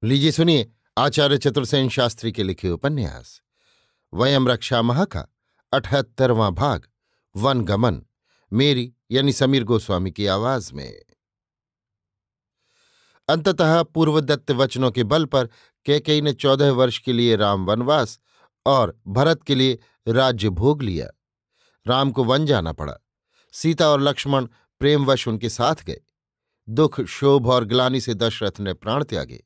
लीजिए सुनिए आचार्य चतुर्सेन शास्त्री के लिखे उपन्यास वयम रक्षामः का 78वां भाग वनगमन, मेरी यानी समीर गोस्वामी की आवाज में। अंततः पूर्वदत्त वचनों के बल पर कैकेयी ने 14 वर्ष के लिए राम वनवास और भरत के लिए राज्य भोग लिया। राम को वन जाना पड़ा। सीता और लक्ष्मण प्रेमवश उनके साथ गए। दुख, क्षोभ और ग्लानि से दशरथ ने प्राण त्यागे।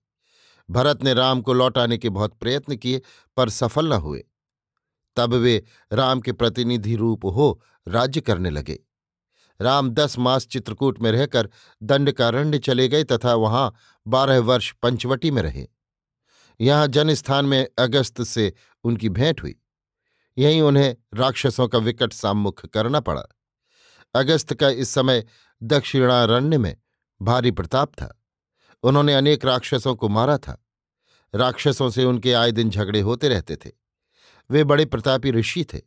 भरत ने राम को लौटाने के बहुत प्रयत्न किए पर सफल न हुए। तब वे राम के प्रतिनिधि रूप हो राज्य करने लगे। राम 10 मास चित्रकूट में रहकर दंडकारण्य चले गए तथा वहां 12 वर्ष पंचवटी में रहे। यहाँ जनस्थान में अगस्त से उनकी भेंट हुई। यहीं उन्हें राक्षसों का विकट साम्मुख करना पड़ा। अगस्त का इस समय दक्षिणारण्य में भारी प्रताप था। उन्होंने अनेक राक्षसों को मारा था। राक्षसों से उनके आए दिन झगड़े होते रहते थे। वे बड़े प्रतापी ऋषि थे।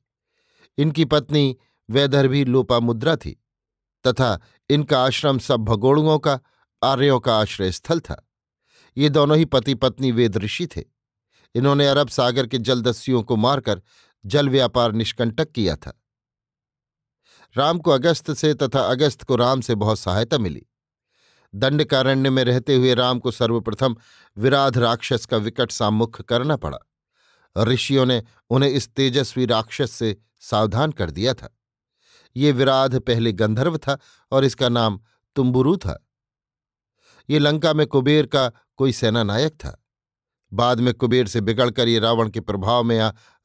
इनकी पत्नी वैदर्भी लोपामुद्रा थी तथा इनका आश्रम सब भगोड़ुओं का, आर्यों का आश्रय स्थल था। ये दोनों ही पति पत्नी वेद ऋषि थे। इन्होंने अरब सागर के जलदस्युओं को मारकर जल व्यापार निष्कंटक किया था। राम को अगस्त से तथा अगस्त को राम से बहुत सहायता मिली। दंडकारण्य में रहते हुए राम को सर्वप्रथम विराध राक्षस का विकट साम्मुख करना पड़ा। ऋषियों ने उन्हें इस तेजस्वी राक्षस से सावधान कर दिया था। ये विराध पहले गंधर्व था और इसका नाम तुम्बुरु था। ये लंका में कुबेर का कोई सेनानायक था। बाद में कुबेर से बिगड़कर ये रावण के प्रभाव में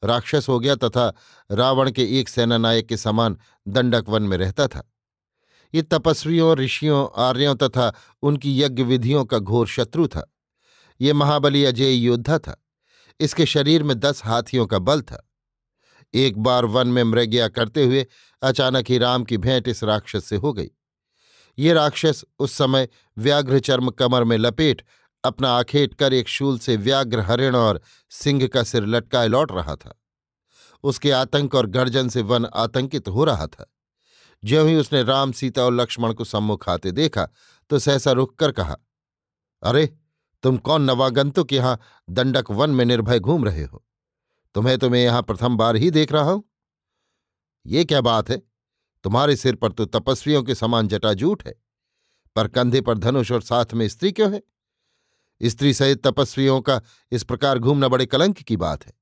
राक्षस हो गया तथा रावण के एक सेनानायक के समान दंडक वन में रहता था। ये तपस्वियों, ऋषियों, आर्यों तथा उनकी यज्ञ विधियों का घोर शत्रु था। ये महाबली अजेय योद्धा था। इसके शरीर में 10 हाथियों का बल था। एक बार वन में मृगया करते हुए अचानक ही राम की भेंट इस राक्षस से हो गई। ये राक्षस उस समय व्याघ्र चर्म कमर में लपेट अपना आखेट कर एक शूल से व्याघ्र, हरिण और सिंह का सिर लटकाए लौट रहा था। उसके आतंक और गर्जन से वन आतंकित हो रहा था। ज्यों ही उसने राम, सीता और लक्ष्मण को सम्मुख आते देखा तो सहसा रुककर कहा, अरे तुम कौन नवागंतुक यहां दंडक वन में निर्भय घूम रहे हो? तुम्हें तो मैं यहां प्रथम बार ही देख रहा हूं। ये क्या बात है? तुम्हारे सिर पर तो तपस्वियों के समान जटाजूट है, पर कंधे पर धनुष और साथ में स्त्री क्यों है? स्त्री सहित तपस्वियों का इस प्रकार घूमना बड़े कलंक की बात है।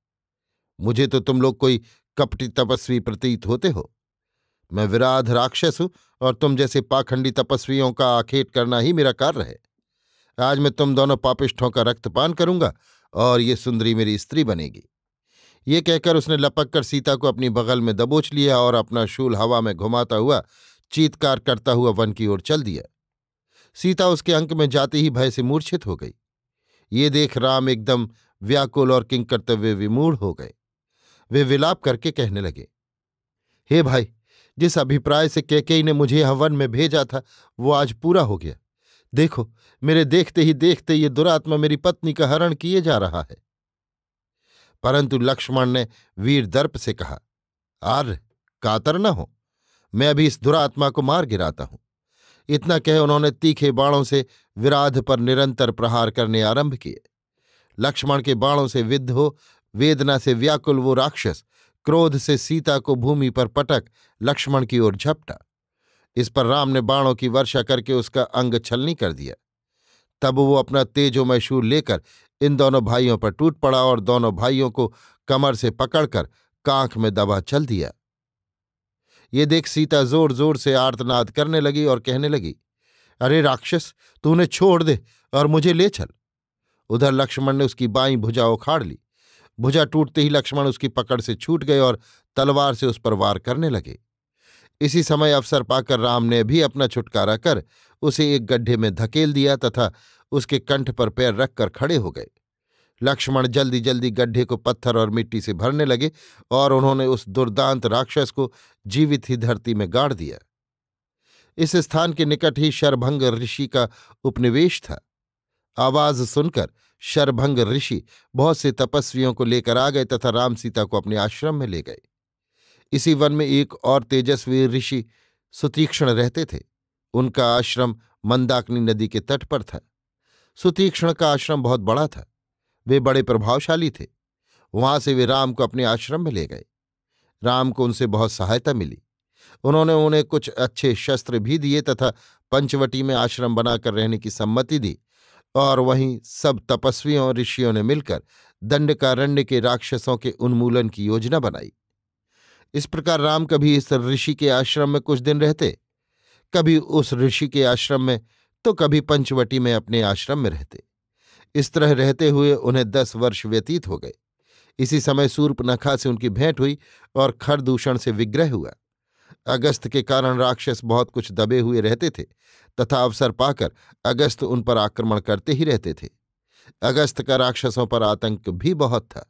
मुझे तो तुम लोग कोई कपटी तपस्वी प्रतीत होते हो। मैं विराध राक्षस हूं और तुम जैसे पाखंडी तपस्वियों का आखेट करना ही मेरा कार्य है। आज मैं तुम दोनों पापिष्ठों का रक्तपान करूंगा और ये सुंदरी मेरी स्त्री बनेगी। ये कहकर उसने लपक कर सीता को अपनी बगल में दबोच लिया और अपना शूल हवा में घुमाता हुआ चीत्कार करता हुआ वन की ओर चल दिया। सीता उसके अंक में जाते ही भय से मूर्छित हो गई। ये देख राम एकदम व्याकुल और किंकर्तव्य विमूढ़ हो गए। वे विलाप करके कहने लगे, हे भाई, जिस अभिप्राय से कैकेयी ने मुझे यहां वन में भेजा था वो आज पूरा हो गया। देखो, मेरे देखते ही देखते ये दुरात्मा मेरी पत्नी का हरण किए जा रहा है। परंतु लक्ष्मण ने वीर दर्प से कहा, आर्य, कातर न हो, मैं अभी इस दुरात्मा को मार गिराता हूं। इतना कह उन्होंने तीखे बाणों से विराध पर निरंतर प्रहार करने आरंभ किए। लक्ष्मण के बाणों से विद्ध हो वेदना से व्याकुल वो राक्षस क्रोध से सीता को भूमि पर पटक लक्ष्मण की ओर झपटा। इस पर राम ने बाणों की वर्षा करके उसका अंग छलनी कर दिया। तब वो अपना तेजोमय शूल लेकर इन दोनों भाइयों पर टूट पड़ा और दोनों भाइयों को कमर से पकड़कर कांख में दबा चल दिया। ये देख सीता जोर जोर से आर्तनाद करने लगी और कहने लगी, अरे राक्षस, तू उन्हें छोड़ दे और मुझे ले चल। उधर लक्ष्मण ने उसकी बाईं भुजा उखाड़ ली। भुजा टूटते ही लक्ष्मण उसकी पकड़ से छूट गए और तलवार से उस पर वार करने लगे। इसी समय अवसर पाकर राम ने भी अपना छुटकारा कर उसे एक गड्ढे में धकेल दिया तथा उसके कंठ पर पैर रखकर खड़े हो गए। लक्ष्मण जल्दी जल्दी गड्ढे को पत्थर और मिट्टी से भरने लगे और उन्होंने उस दुर्दांत राक्षस को जीवित ही धरती में गाड़ दिया। इस स्थान के निकट ही शरभंग ऋषि का उपनिवेश था। आवाज सुनकर शरभंग ऋषि बहुत से तपस्वियों को लेकर आ गए तथा राम सीता को अपने आश्रम में ले गए। इसी वन में एक और तेजस्वी ऋषि सुतीक्ष्ण रहते थे। उनका आश्रम मंदाकिनी नदी के तट पर था। सुतीक्ष्ण का आश्रम बहुत बड़ा था। वे बड़े प्रभावशाली थे। वहां से वे राम को अपने आश्रम में ले गए। राम को उनसे बहुत सहायता मिली। उन्होंने उन्हें कुछ अच्छे शस्त्र भी दिए तथा पंचवटी में आश्रम बनाकर रहने की सम्मति दी, और वहीं सब तपस्वियों और ऋषियों ने मिलकर दंडकारण्य के राक्षसों के उन्मूलन की योजना बनाई। इस प्रकार राम कभी इस ऋषि के आश्रम में कुछ दिन रहते, कभी उस ऋषि के आश्रम में, तो कभी पंचवटी में अपने आश्रम में रहते। इस तरह रहते हुए उन्हें 10 वर्ष व्यतीत हो गए। इसी समय शूर्पनखा से उनकी भेंट हुई और खरदूषण से विग्रह हुआ। अगस्त के कारण राक्षस बहुत कुछ दबे हुए रहते थे तथा अवसर पाकर अगस्त उन पर आक्रमण करते ही रहते थे। अगस्त का राक्षसों पर आतंक भी बहुत था।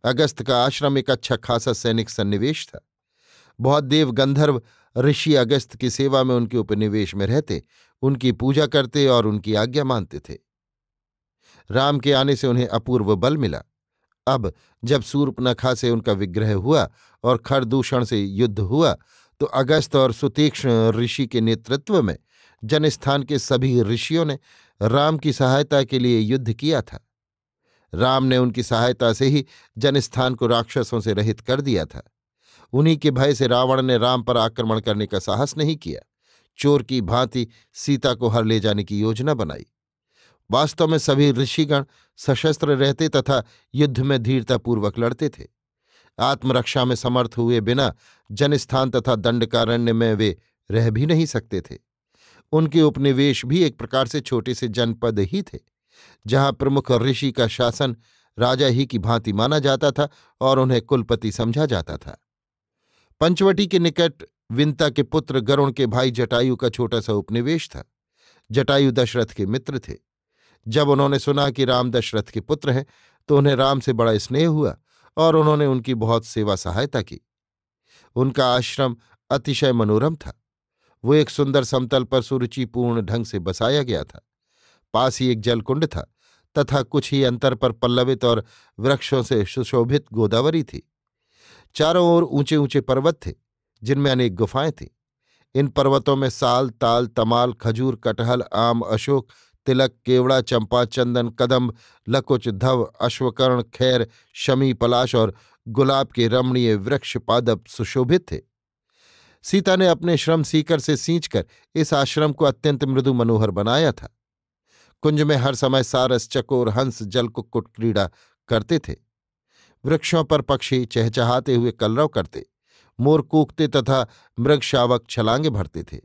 अगस्त का आश्रम एक अच्छा खासा सैनिक सन्निवेश था। बहुत देव गंधर्व ऋषि अगस्त की सेवा में उनके उपनिवेश में रहते, उनकी पूजा करते और उनकी आज्ञा मानते थे। राम के आने से उन्हें अपूर्व बल मिला। अब जब शूर्पनखा से उनका विग्रह हुआ और खरदूषण से युद्ध हुआ, तो अगस्त और सुतीक्ष्ण ऋषि के नेतृत्व में जनस्थान के सभी ऋषियों ने राम की सहायता के लिए युद्ध किया था। राम ने उनकी सहायता से ही जनस्थान को राक्षसों से रहित कर दिया था। उन्हीं के भय से रावण ने राम पर आक्रमण करने का साहस नहीं किया। चोर की भांति सीता को हर ले जाने की योजना बनाई। वास्तव में सभी ऋषिगण सशस्त्र रहते तथा युद्ध में धीरतापूर्वक लड़ते थे। आत्मरक्षा में समर्थ हुए बिना जनस्थान तथा दंडकारण्य में वे रह भी नहीं सकते थे। उनके उपनिवेश भी एक प्रकार से छोटे से जनपद ही थे, जहां प्रमुख ऋषि का शासन राजा ही की भांति माना जाता था और उन्हें कुलपति समझा जाता था। पंचवटी के निकट विंता के पुत्र गरुण के भाई जटायु का छोटा सा उपनिवेश था। जटायु दशरथ के मित्र थे। जब उन्होंने सुना कि राम दशरथ के पुत्र हैं, तो उन्हें राम से बड़ा स्नेह हुआ और उन्होंने उनकी बहुत सेवा सहायता की। उनका आश्रम अतिशय मनोरम था। वो एक सुंदर समतल पर सुरुचिपूर्ण ढंग से बसाया गया था। पास ही एक जलकुंड था तथा कुछ ही अंतर पर पल्लवित और वृक्षों से सुशोभित गोदावरी थी। चारों ओर ऊंचे ऊंचे पर्वत थे, जिनमें अनेक गुफाएं थीं। इन पर्वतों में साल, ताल, तमाल, खजूर, कटहल, आम, अशोक, तिलक, केवड़ा, चंपा, चंदन, कदम्ब, लकुच, धव, अश्वकर्ण, खैर, शमी, पलाश और गुलाब के रमणीय वृक्ष पादप सुशोभित थे। सीता ने अपने श्रम सीकर से सींचकर इस आश्रम को अत्यंत मृदु मनोहर बनाया था। कुंज में हर समय सारस, चकोर, हंस जलकुक्कुट क्रीड़ा करते थे। वृक्षों पर पक्षी चहचहाते हुए कलरव करते, मोर कूकते तथा मृग शावक छलांगे भरते थे।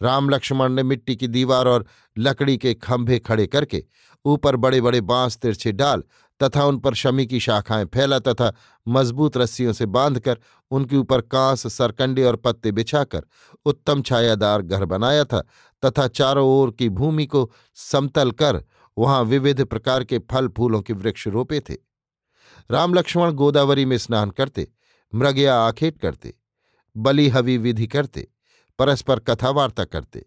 राम लक्ष्मण ने मिट्टी की दीवार और लकड़ी के खंभे खड़े करके ऊपर बड़े बड़े बांस तिरछे डाल तथा उन पर शमी की शाखाएं फैला तथा मजबूत रस्सियों से बांधकर उनके ऊपर कांस, सरकंडे और पत्ते बिछाकर उत्तम छायादार घर बनाया था तथा चारों ओर की भूमि को समतल कर वहां विविध प्रकार के फल फूलों के वृक्ष रोपे थे। राम लक्ष्मण गोदावरी में स्नान करते, मृग या आखेट करते, बलि हवि विधि करते, परस्पर कथावार्ता करते,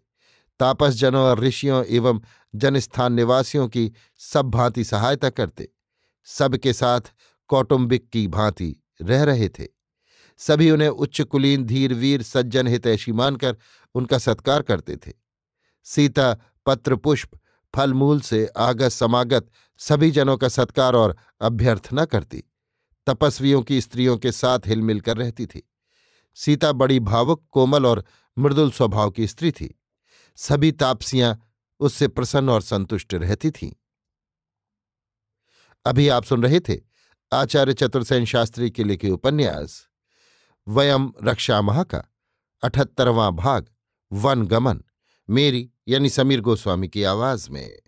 तापसजनों और ऋषियों एवं जनस्थान निवासियों की सब भांति सहायता करते, सबके साथ कौटुंबिक की भांति रह रहे थे। सभी उन्हें उच्च कुलीन, धीर, वीर, सज्जन, हितैषी मानकर उनका सत्कार करते थे। सीता पत्र, पुष्प, फल मूल से आगत समागत सभी जनों का सत्कार और अभ्यर्थना करती। तपस्वियों की स्त्रियों के साथ हिलमिल कर रहती थी। सीता बड़ी भावुक, कोमल और मृदुल स्वभाव की स्त्री थी। सभी तापसियां उससे प्रसन्न और संतुष्ट रहती थीं। अभी आप सुन रहे थे आचार्य चतुर्सेन शास्त्री के लिखे उपन्यास वयम रक्षामः का 78वां भाग, वन गमन, मेरी यानी समीर गोस्वामी की आवाज में।